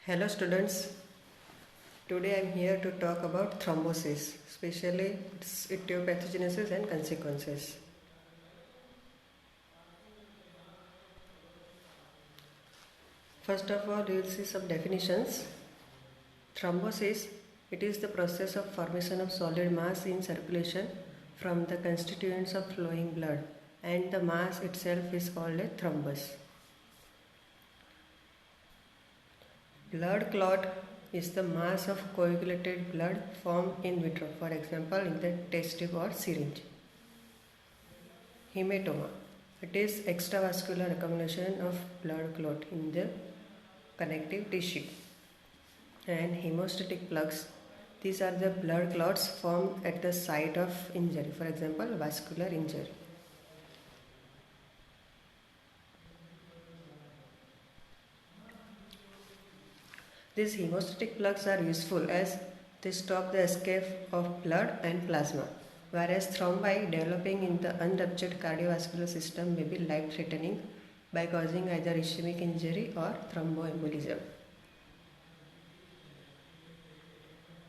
Hello students, today I am here to talk about thrombosis, especially its etiopathogenesis and consequences. First of all, we will see some definitions. Thrombosis, it is the process of formation of solid mass in circulation from the constituents of flowing blood, and the mass itself is called a thrombus. Blood clot is the mass of coagulated blood formed in vitro, for example in the test tube or syringe. Hematoma, it is extravascular accumulation of blood clot in the connective tissue. And hemostatic plugs, these are the blood clots formed at the site of injury, for example vascular injury. These hemostatic plugs are useful as they stop the escape of blood and plasma, whereas thrombi developing in the unruptured cardiovascular system may be life-threatening by causing either ischemic injury or thromboembolism.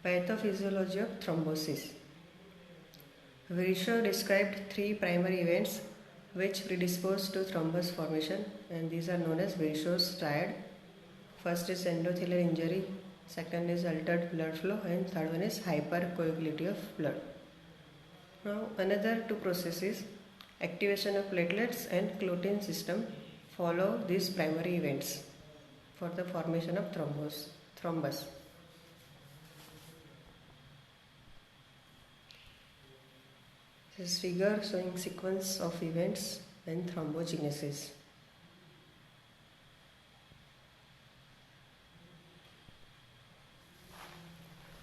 Pathophysiology of thrombosis. Virchow described three primary events which predispose to thrombus formation, and these are known as Virchow's triad. First is endothelial injury, second is altered blood flow, and third one is hypercoagulability of blood. Now another two processes, activation of platelets and clotting system, follow these primary events for the formation of thrombus. This is figure showing sequence of events and thrombogenesis.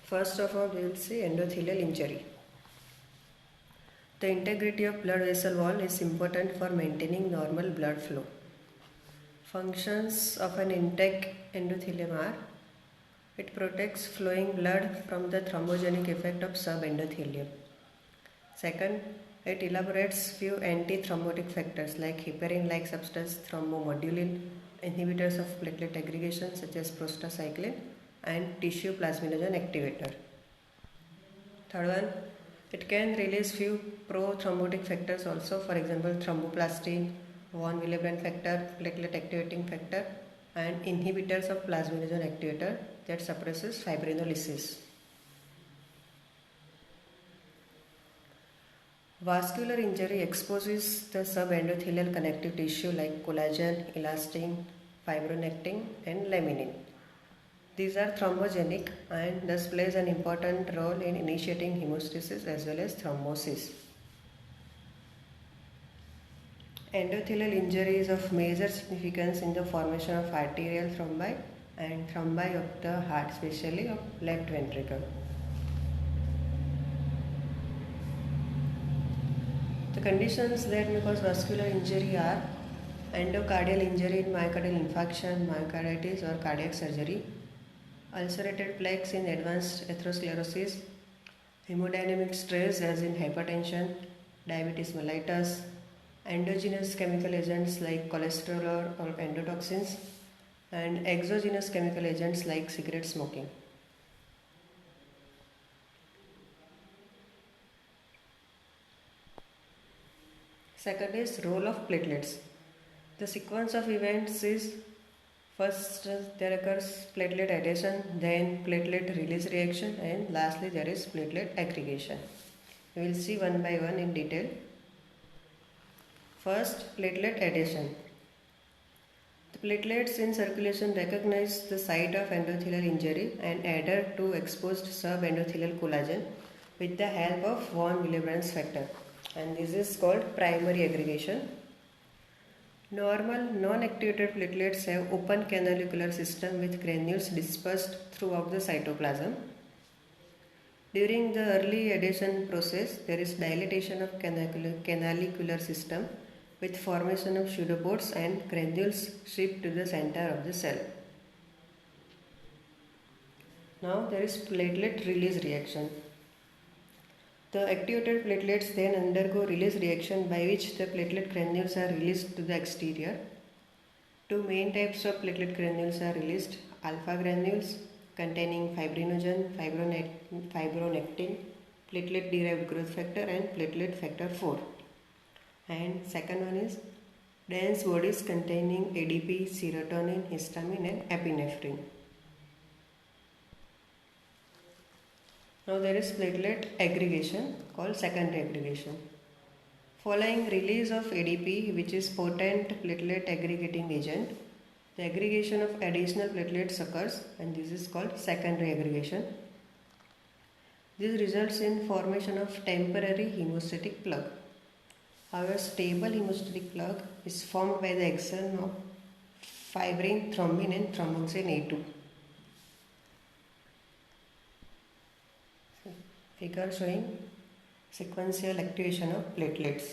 First of all, we will see endothelial injury. The integrity of blood vessel wall is important for maintaining normal blood flow. Functions of an intact endothelium are: it protects flowing blood from the thrombogenic effect of subendothelium. Second, it elaborates few anti-thrombotic factors like heparin-like substance thrombomodulin, inhibitors of platelet aggregation such as prostacyclin, and tissue plasminogen activator. Third one, it can release few pro-thrombotic factors also, for example thromboplastin, von Willebrand factor, platelet activating factor, and inhibitors of plasminogen activator that suppresses fibrinolysis. Vascular injury exposes the subendothelial connective tissue like collagen, elastin, fibronectin, and laminin. These are thrombogenic and thus plays an important role in initiating hemostasis as well as thrombosis. Endothelial injury is of major significance in the formation of arterial thrombi and thrombi of the heart, especially of left ventricle. The conditions that may cause vascular injury are endocardial injury in myocardial infarction, myocarditis or cardiac surgery, ulcerated plaques in advanced atherosclerosis, hemodynamic stress as in hypertension, diabetes mellitus, endogenous chemical agents like cholesterol or endotoxins, and exogenous chemical agents like cigarette smoking. Second is role of platelets. The sequence of events is: first there occurs platelet adhesion, then platelet release reaction, and lastly there is platelet aggregation. We will see one by one in detail. First, platelet adhesion. The platelets in circulation recognize the site of endothelial injury and adhere to exposed subendothelial collagen with the help of von Willebrand's factor, and this is called primary aggregation. Normal non-activated platelets have open canalicular system with granules dispersed throughout the cytoplasm. During the early adhesion process, there is dilatation of canalicular system with formation of pseudopods and granules shipped to the center of the cell. Now there is platelet release reaction. The activated platelets then undergo release reaction by which the platelet granules are released to the exterior. Two main types of platelet granules are released: alpha granules containing fibrinogen, fibronectin, platelet derived growth factor and platelet factor 4. And second one is dense bodies containing ADP, serotonin, histamine and epinephrine. Now there is platelet aggregation called secondary aggregation. Following release of ADP, which is potent platelet aggregating agent, the aggregation of additional platelets occurs and this is called secondary aggregation. This results in formation of temporary hemostatic plug. However, stable hemostatic plug is formed by the action of fibrin, thrombin and thromboxane A2. Figure showing sequential activation of platelets.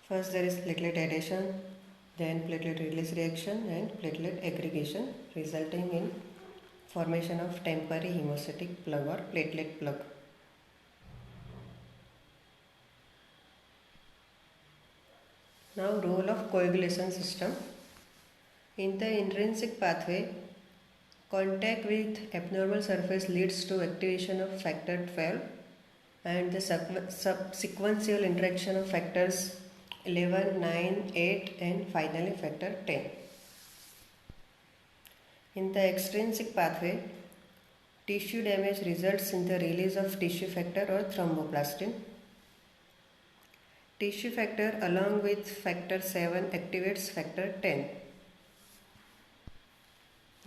First there is platelet adhesion, then platelet release reaction and platelet aggregation, resulting in formation of temporary hemostatic plug or platelet plug. Now role of coagulation system. In the intrinsic pathway, contact with abnormal surface leads to activation of factor 12 and the subsequential interaction of factors 11, 9, 8 and finally factor 10. In the extrinsic pathway, tissue damage results in the release of tissue factor or thromboplastin. Tissue factor along with factor 7 activates factor 10.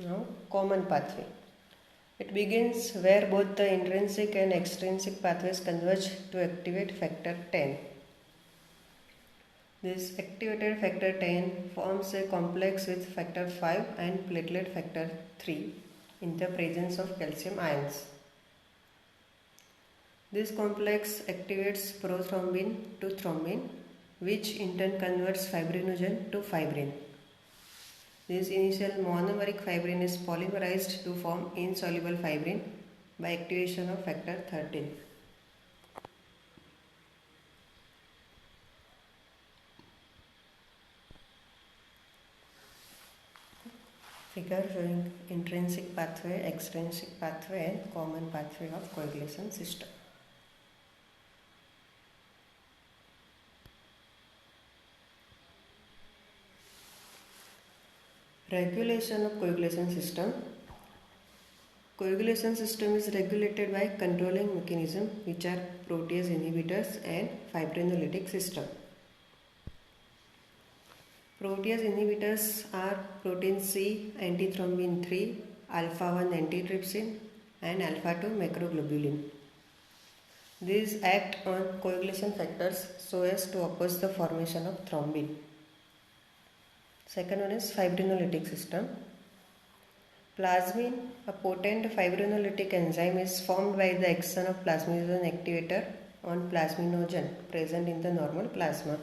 Now, common pathway. It begins where both the intrinsic and extrinsic pathways converge to activate factor 10. This activated factor 10 forms a complex with factor 5 and platelet factor 3 in the presence of calcium ions. This complex activates prothrombin to thrombin, which in turn converts fibrinogen to fibrin. This initial monomeric fibrin is polymerized to form insoluble fibrin by activation of factor 13. Figure showing intrinsic pathway, extrinsic pathway and common pathway of coagulation system. Regulation of coagulation system. Coagulation system is regulated by controlling mechanism which are protease inhibitors and fibrinolytic system. Protease inhibitors are protein C, antithrombin 3, alpha-1 antitrypsin and alpha-2 macroglobulin. These act on coagulation factors so as to oppose the formation of thrombin. Second one is fibrinolytic system. Plasmin, a potent fibrinolytic enzyme, is formed by the action of plasminogen activator on plasminogen present in the normal plasma.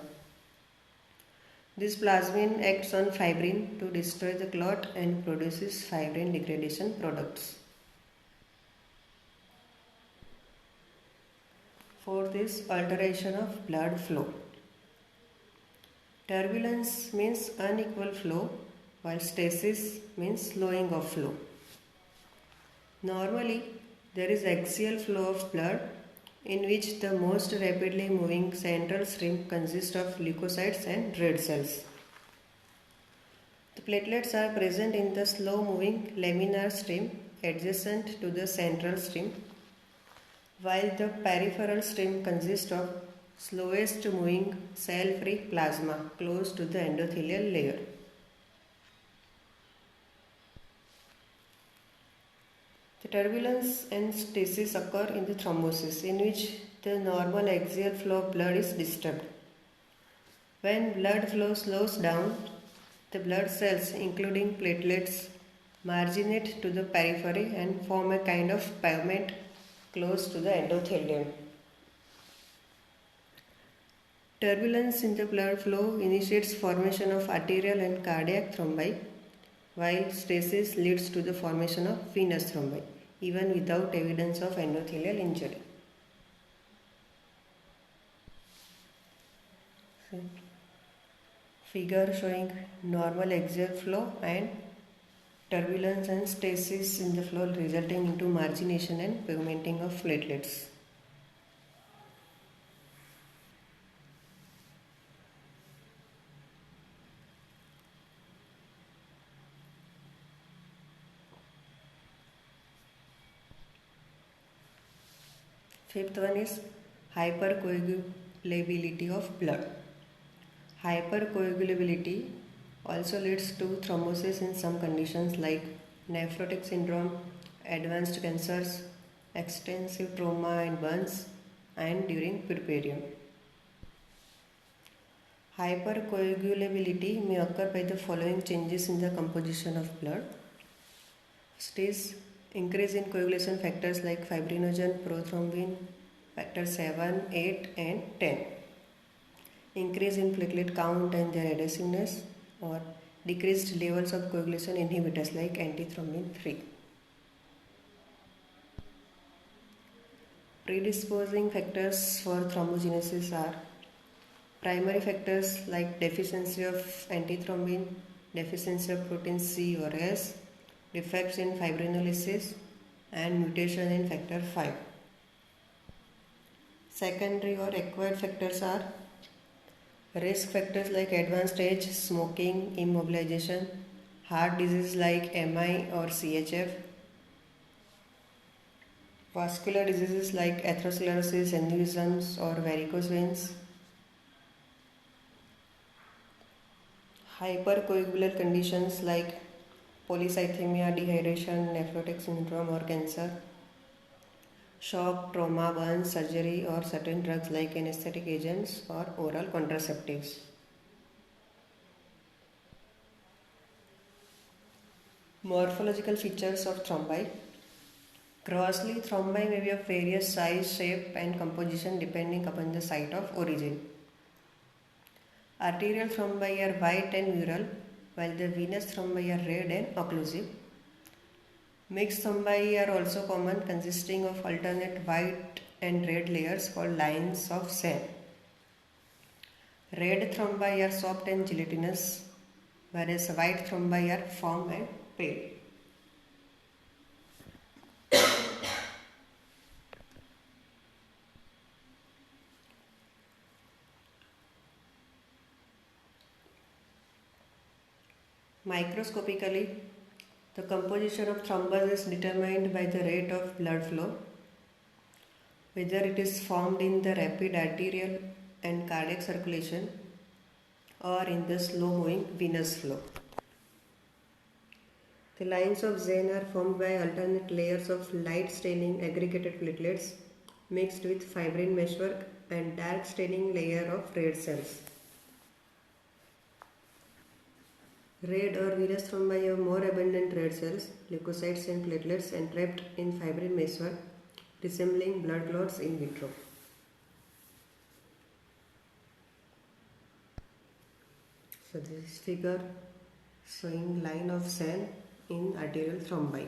This plasmin acts on fibrin to destroy the clot and produces fibrin degradation products. Fourth is alteration of blood flow. Turbulence means unequal flow, while stasis means slowing of flow. Normally, there is axial flow of blood in which the most rapidly moving central stream consists of leukocytes and red cells. The platelets are present in the slow moving laminar stream adjacent to the central stream, while the peripheral stream consists of slowest moving cell-free plasma close to the endothelial layer. The turbulence and stasis occur in the thrombosis, in which the normal axial flow of blood is disturbed. When blood flow slows down, the blood cells, including platelets, marginate to the periphery and form a kind of pavement close to the endothelium. Turbulence in the blood flow initiates formation of arterial and cardiac thrombi, while stasis leads to the formation of venous thrombi, even without evidence of endothelial injury. Figure showing normal axial flow and turbulence and stasis in the flow resulting into margination and pigmenting of platelets. Fifth one is hypercoagulability of blood. Hypercoagulability also leads to thrombosis in some conditions like nephrotic syndrome, advanced cancers, extensive trauma and burns, and during puerperium. Hypercoagulability may occur by the following changes in the composition of blood. First is increase in coagulation factors like fibrinogen, prothrombin, factor 7, 8 and 10. Increase in platelet count and their adhesiveness, or decreased levels of coagulation inhibitors like antithrombin 3. Predisposing factors for thrombogenesis are primary factors like deficiency of antithrombin, deficiency of protein C or S, defects in fibrinolysis, and mutation in factor 5. Secondary or acquired factors are risk factors like advanced age, smoking, immobilization, heart disease like MI or CHF, vascular diseases like atherosclerosis, aneurysms or varicose veins, hypercoagulant conditions like polycythemia, dehydration, nephrotic syndrome or cancer, shock, trauma, burns, surgery or certain drugs like anesthetic agents or oral contraceptives. Morphological features of thrombi. Grossly, thrombi may be of various size, shape and composition depending upon the site of origin. Arterial thrombi are white and mural, while the venous thrombi are red and occlusive. Mixed thrombi are also common, consisting of alternate white and red layers called lines of Seine. Red thrombi are soft and gelatinous, whereas white thrombi are firm and pale. Microscopically, the composition of thrombus is determined by the rate of blood flow, whether it is formed in the rapid arterial and cardiac circulation or in the slow-moving venous flow. The lines of Seine are formed by alternate layers of light staining aggregated platelets mixed with fibrin meshwork and dark staining layer of red cells. Red or venous thrombi have more abundant red cells, leukocytes and platelets entrapped in fibrin meshwork, resembling blood clots in vitro. So this is figure showing line of Seine in arterial thrombi.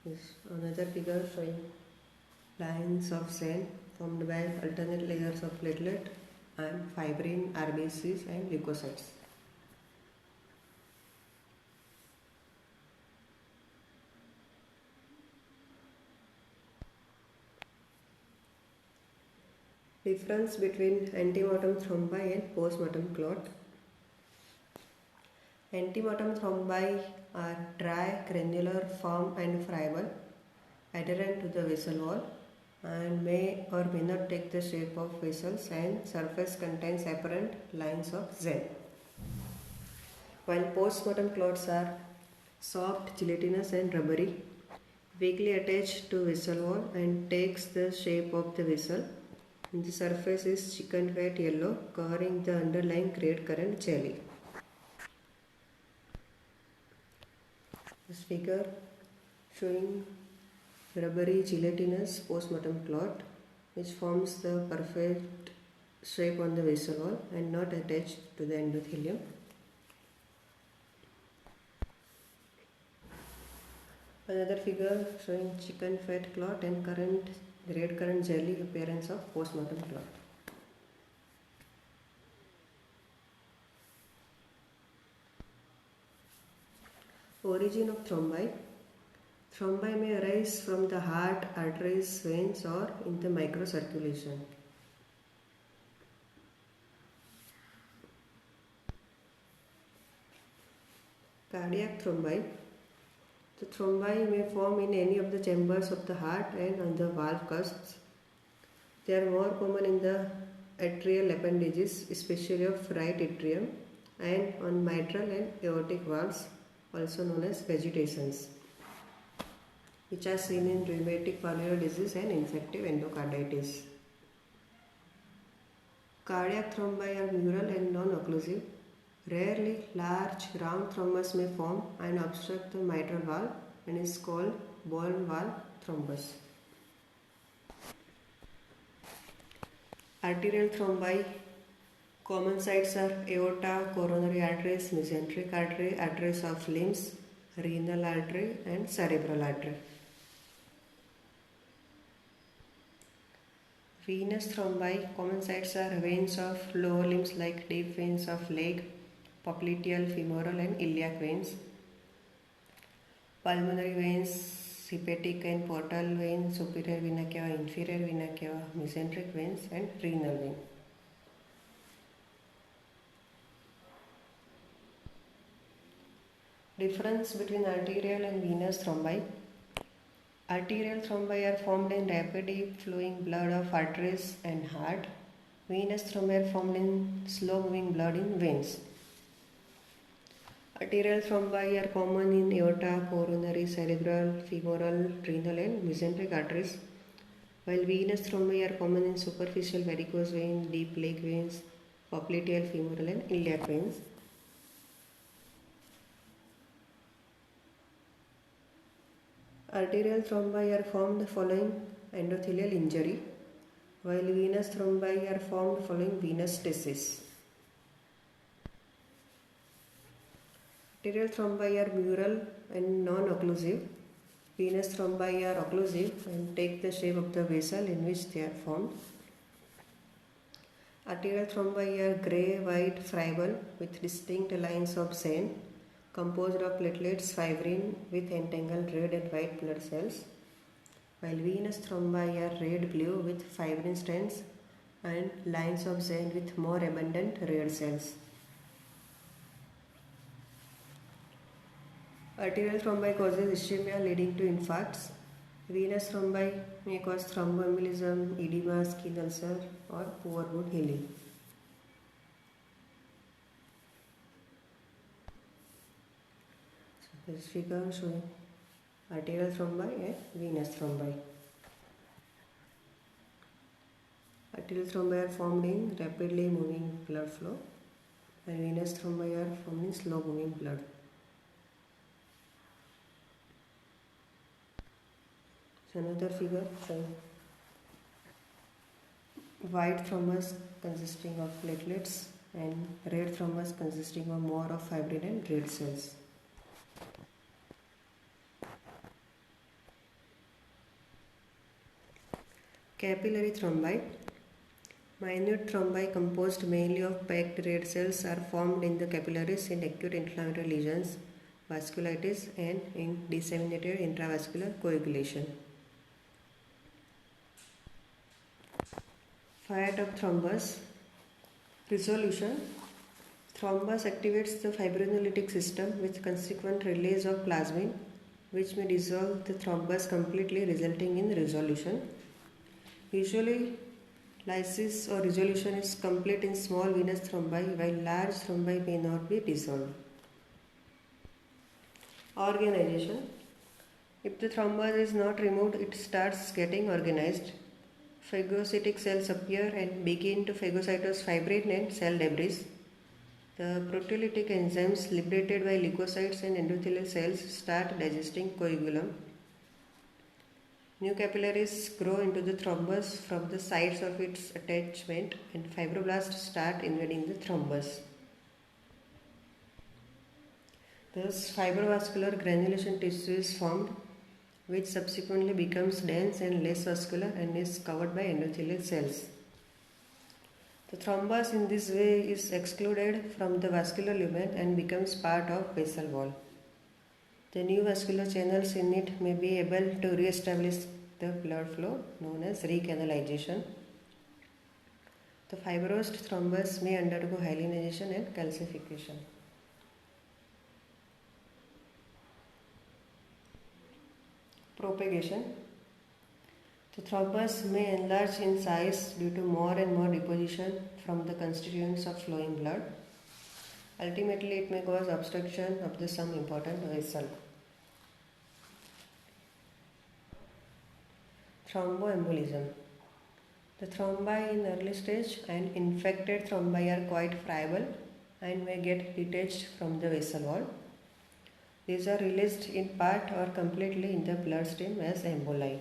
This another figure showing lines of Seine formed by alternate layers of platelet and fibrin, RBCs and leukocytes. Difference between antemortem thrombi and postmortem clot. Antemortem thrombi are dry, granular, firm and friable, adherent to the vessel wall, and may or may not take the shape of vessels, and surface contains apparent lines of Seine. While postmortem clots are soft, gelatinous and rubbery, weakly attached to vessel wall and takes the shape of the vessel, and the surface is chicken fat yellow covering the underlying red current jelly. This figure showing rubbery gelatinous postmortem clot which forms the perfect shape on the vessel wall and not attached to the endothelium. Another figure showing chicken fat clot and red currant jelly appearance of postmortem clot. Origin of thrombi. Thrombi may arise from the heart, arteries, veins or in the microcirculation. Cardiac thrombi. The thrombi may form in any of the chambers of the heart and on the valve cusps. They are more common in the atrial appendages, especially of right atrium, and on mitral and aortic valves, also known as vegetations, which are seen in rheumatic valvular disease and infective endocarditis. Cardiac thrombi are mural and non-occlusive. Rarely, large round thrombus may form and obstruct the mitral valve and is called Bourne valve thrombus. Arterial thrombi. Common sites are aorta, coronary arteries, mesenteric artery, arteries of limbs, renal artery and cerebral artery. Venous thrombi. Common sites are veins of lower limbs like deep veins of leg, popliteal, femoral and iliac veins. Pulmonary veins, hepatic and portal veins, superior vena cava, inferior vena cava, mesenteric veins and renal vein. Difference between arterial and venous thrombi. Arterial thrombi are formed in rapidly flowing blood of arteries and heart. Venous thrombi are formed in slow moving blood in veins. Arterial thrombi are common in aorta, coronary, cerebral, femoral, renal and mesenteric arteries, while venous thrombi are common in superficial varicose vein, deep leg veins, popliteal, femoral and iliac veins. Arterial thrombi are formed following endothelial injury, while venous thrombi are formed following venous stasis. Arterial thrombi are mural and non-occlusive. Venous thrombi are occlusive and take the shape of the vessel in which they are formed. Arterial thrombi are grey-white friable with distinct lines of Seine, composed of platelets, fibrin with entangled red and white blood cells, while venous thrombi are red-blue with fibrin strands and lines of Seine with more abundant red cells. Arterial thrombi causes ischemia leading to infarcts. Venous thrombi may cause thromboembolism, edema, skin ulcer or poor wound healing. So this figure showing arterial thrombi and venous thrombi. Arterial thrombi are formed in rapidly moving blood flow and venous thrombi are formed in slow moving blood. So another figure showing white thrombus consisting of platelets and red thrombus consisting of more of fibrin and red cells. Capillary thrombi. Minute thrombi composed mainly of packed red cells are formed in the capillaries in acute inflammatory lesions, vasculitis and in disseminated intravascular coagulation. Fiat of thrombus. Resolution. Thrombus activates the fibrinolytic system with consequent release of plasmin, which may dissolve the thrombus completely, resulting in resolution. Usually, lysis or resolution is complete in small venous thrombi, while large thrombi may not be dissolved. Organization. If the thrombus is not removed, it starts getting organized. Phagocytic cells appear and begin to phagocytose fibrin and cell debris. The proteolytic enzymes liberated by leukocytes and endothelial cells start digesting coagulum. New capillaries grow into the thrombus from the sites of its attachment and fibroblasts start invading the thrombus. Thus, fibrovascular granulation tissue is formed which subsequently becomes dense and less vascular and is covered by endothelial cells. The thrombus in this way is excluded from the vascular lumen and becomes part of basal wall. The new vascular channels in it may be able to re-establish the blood flow, known as recanalization. The fibrosed thrombus may undergo hyalinization and calcification. Propagation. The thrombus may enlarge in size due to more and more deposition from the constituents of flowing blood. Ultimately, it may cause obstruction of some important vessel. Thromboembolism. The thrombi in early stage and infected thrombi are quite friable and may get detached from the vessel wall. These are released in part or completely in the bloodstream as emboli.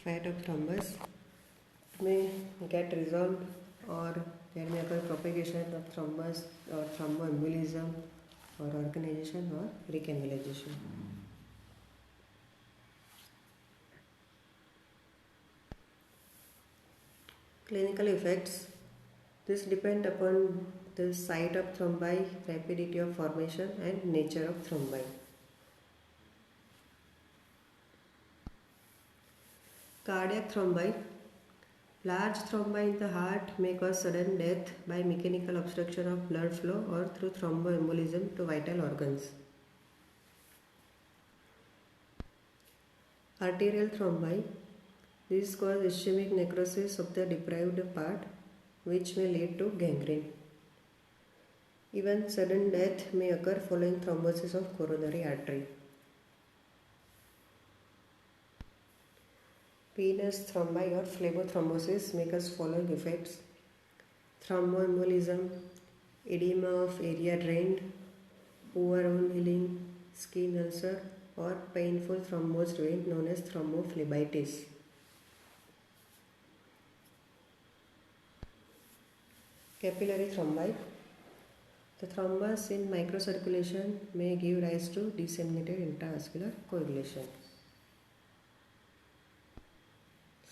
Fate of thrombus may get resolved, or there may occur propagation of thrombus or thromboembolism or organization or recanalization. Clinical effects. This depend upon the site of thrombi, rapidity of formation and nature of thrombi. Cardiac thrombi. Large thrombi in the heart may cause sudden death by mechanical obstruction of blood flow or through thromboembolism to vital organs. Arterial thrombi. These cause ischemic necrosis of the deprived part, which may lead to gangrene. Even sudden death may occur following thrombosis of coronary artery. Venous thrombi or phlebothrombosis may cause following effects: thromboembolism, edema of area drained, poor wound healing, skin ulcer, or painful thrombosed vein known as thrombophlebitis. Capillary thrombi. The thrombus in microcirculation may give rise to disseminated intravascular coagulation.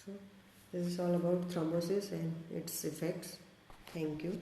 So, this is all about thrombosis and its effects. Thank you.